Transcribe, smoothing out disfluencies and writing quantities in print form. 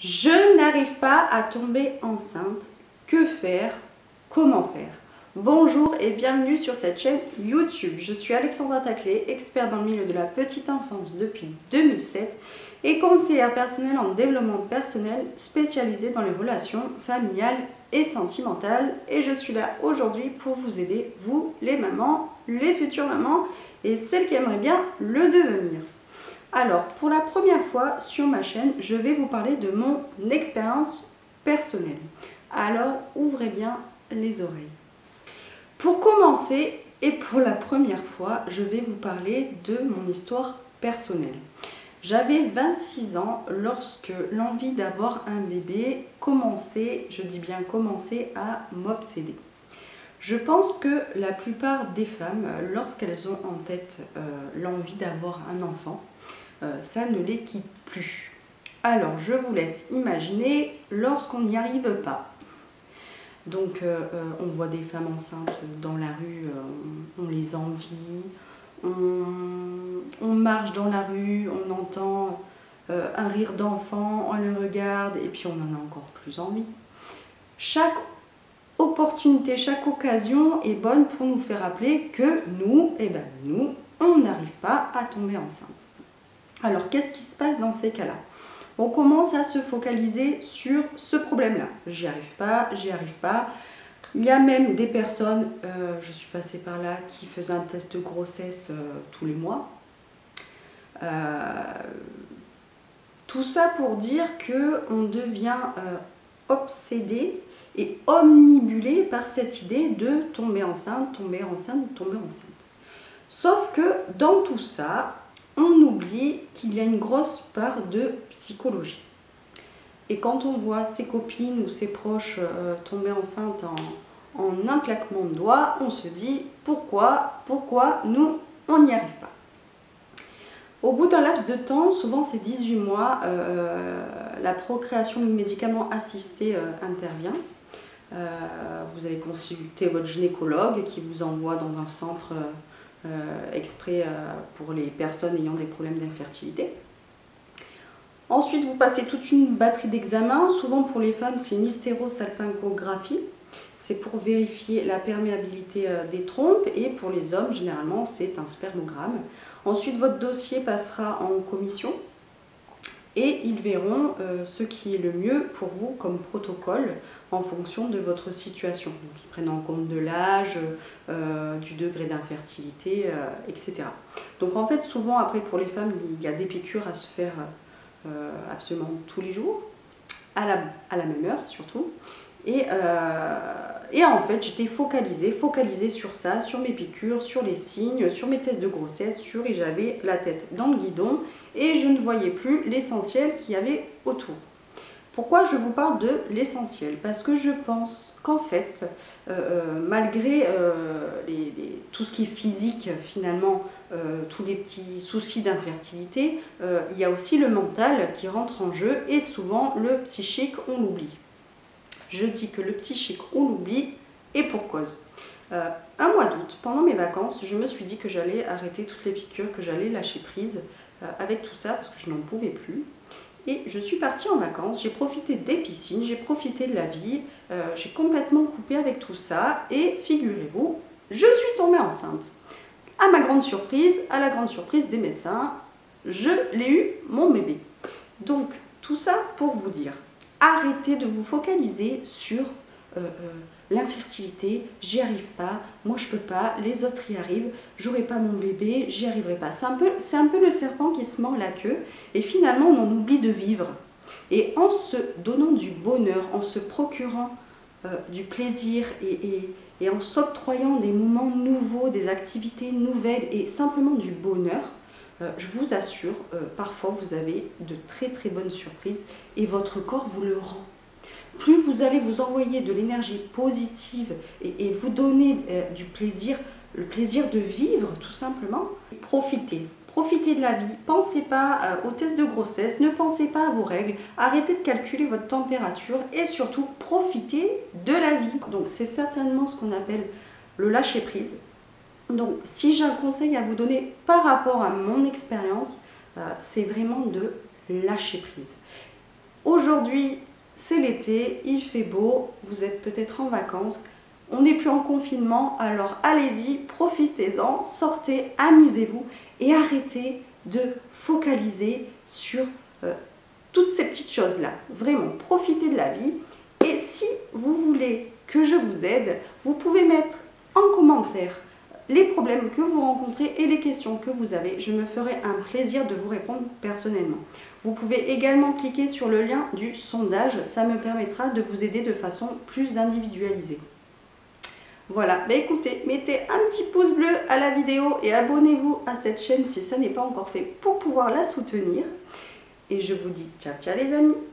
Je n'arrive pas à tomber enceinte. Que faire? Comment faire? Bonjour et bienvenue sur cette chaîne YouTube. Je suis Alexandra Taclé, experte dans le milieu de la petite enfance depuis 2007 et conseillère personnelle en développement personnel spécialisée dans les relations familiales et sentimentales. Et je suis là aujourd'hui pour vous aider, vous les mamans, les futures mamans et celles qui aimeraient bien le devenir. Alors, pour la première fois sur ma chaîne, je vais vous parler de mon expérience personnelle. Alors, ouvrez bien les oreilles. Pour commencer, et pour la première fois, je vais vous parler de mon histoire personnelle. J'avais 26 ans lorsque l'envie d'avoir un bébé commençait, je dis bien commençait, à m'obséder. Je pense que la plupart des femmes, lorsqu'elles ont en tête l'envie d'avoir un enfant, ça ne les quitte plus. Alors, je vous laisse imaginer lorsqu'on n'y arrive pas. Donc, on voit des femmes enceintes dans la rue, on les envie, on marche dans la rue, on entend un rire d'enfant, on le regarde et puis on en a encore plus envie. Chaque opportunité, chaque occasion est bonne pour nous faire rappeler que nous, on n'arrive pas à tomber enceinte. Alors, qu'est-ce qui se passe dans ces cas-là? On commence à se focaliser sur ce problème-là. J'y arrive pas, j'y arrive pas. Il y a même des personnes, je suis passée par là, qui faisaient un test de grossesse tous les mois. Tout ça pour dire qu'on devient obsédé et omnibulé par cette idée de tomber enceinte, tomber enceinte, tomber enceinte. Sauf que dans tout ça, on oublie qu'il y a une grosse part de psychologie. Et quand on voit ses copines ou ses proches tomber enceintes en un claquement de doigts, on se dit pourquoi nous, on n'y arrive pas. Au bout d'un laps de temps, souvent c'est 18 mois, la procréation médicalement assistée intervient. Vous allez consulter votre gynécologue qui vous envoie dans un centre exprès pour les personnes ayant des problèmes d'infertilité. Ensuite, vous passez toute une batterie d'examens. Souvent pour les femmes, c'est une hystérosalpingographie. C'est pour vérifier la perméabilité des trompes. Et pour les hommes, généralement, c'est un spermogramme. Ensuite, votre dossier passera en commission. Et ils verront ce qui est le mieux pour vous comme protocole en fonction de votre situation. Donc, ils prennent en compte de l'âge, du degré d'infertilité, etc. Donc en fait, souvent après pour les femmes, il y a des piqûres à se faire absolument tous les jours, à la même heure surtout. Et en fait, j'étais focalisée sur ça, sur mes piqûres, sur les signes, sur mes tests de grossesse, et j'avais la tête dans le guidon et je ne voyais plus l'essentiel qu'il y avait autour. Pourquoi je vous parle de l'essentiel? Parce que je pense qu'en fait, malgré tout ce qui est physique finalement, tous les petits soucis d'infertilité, il y a aussi le mental qui rentre en jeu et souvent le psychique, on l'oublie. Je dis que le psychique, on l'oublie et pour cause. Un mois d'août, pendant mes vacances, je me suis dit que j'allais arrêter toutes les piqûres, que j'allais lâcher prise avec tout ça parce que je n'en pouvais plus. Et je suis partie en vacances, j'ai profité des piscines, j'ai profité de la vie, j'ai complètement coupé avec tout ça et figurez-vous, je suis tombée enceinte. À ma grande surprise, à la grande surprise des médecins, je l'ai eu, mon bébé. Donc tout ça pour vous dire, arrêtez de vous focaliser sur l'infertilité, j'y arrive pas, moi je peux pas, les autres y arrivent, j'aurai pas mon bébé, j'y arriverai pas. C'est un peu le serpent qui se mord la queue et finalement on en oublie de vivre. Et en se donnant du bonheur, en se procurant du plaisir et en s'octroyant des moments nouveaux, des activités nouvelles et simplement du bonheur, je vous assure, parfois vous avez de très très bonnes surprises et votre corps vous le rend. Plus vous allez vous envoyer de l'énergie positive et vous donner du plaisir, le plaisir de vivre tout simplement, profitez de la vie, pensez pas aux tests de grossesse, ne pensez pas à vos règles, arrêtez de calculer votre température et surtout profitez de la vie. Donc c'est certainement ce qu'on appelle le lâcher prise. Donc si j'ai un conseil à vous donner par rapport à mon expérience, c'est vraiment de lâcher prise. Aujourd'hui, c'est l'été, il fait beau, vous êtes peut-être en vacances, on n'est plus en confinement, alors allez-y, profitez-en, sortez, amusez-vous et arrêtez de focaliser sur toutes ces petites choses-là. Vraiment, profitez de la vie. Et si vous voulez que je vous aide, vous pouvez mettre en commentaire les problèmes que vous rencontrez et les questions que vous avez. Je me ferai un plaisir de vous répondre personnellement. Vous pouvez également cliquer sur le lien du sondage, ça me permettra de vous aider de façon plus individualisée. Voilà, bah écoutez, mettez un petit pouce bleu à la vidéo et abonnez-vous à cette chaîne si ça n'est pas encore fait pour pouvoir la soutenir. Et je vous dis ciao ciao les amis!